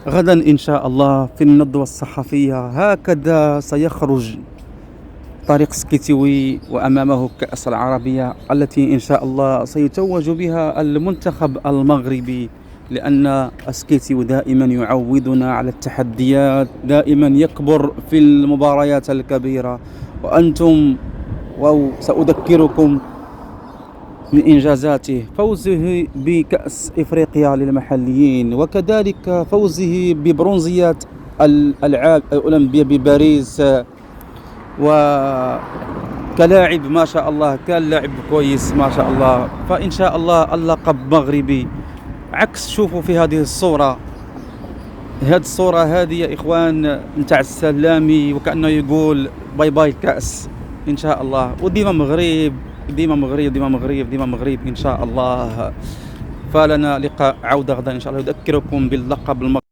غدا إن شاء الله في الندوة الصحفية هكذا سيخرج طارق سكيتيوي وأمامه كأس العربية التي إن شاء الله سيتوج بها المنتخب المغربي، لأن سكيتيوي دائما يعودنا على التحديات، دائما يكبر في المباريات الكبيرة. وأنتم وسأذكركم من إنجازاته: فوزه بكأس إفريقيا للمحليين، وكذلك فوزه ببرونزيات الألعاب الأولمبية بباريس. وكلاعب ما شاء الله كان لاعب كويس ما شاء الله. فإن شاء الله اللقب مغربي. عكس شوفوا في هذه الصورة، هذه الصورة هذه يا إخوان نتاع السلامي، وكأنه يقول باي باي الكأس إن شاء الله. وديما مغرب، ديما مغرب، ديما مغرب، ديما مغرب إن شاء الله. فلنا لقاء عودة غدا إن شاء الله يذكركم باللقب المغربي.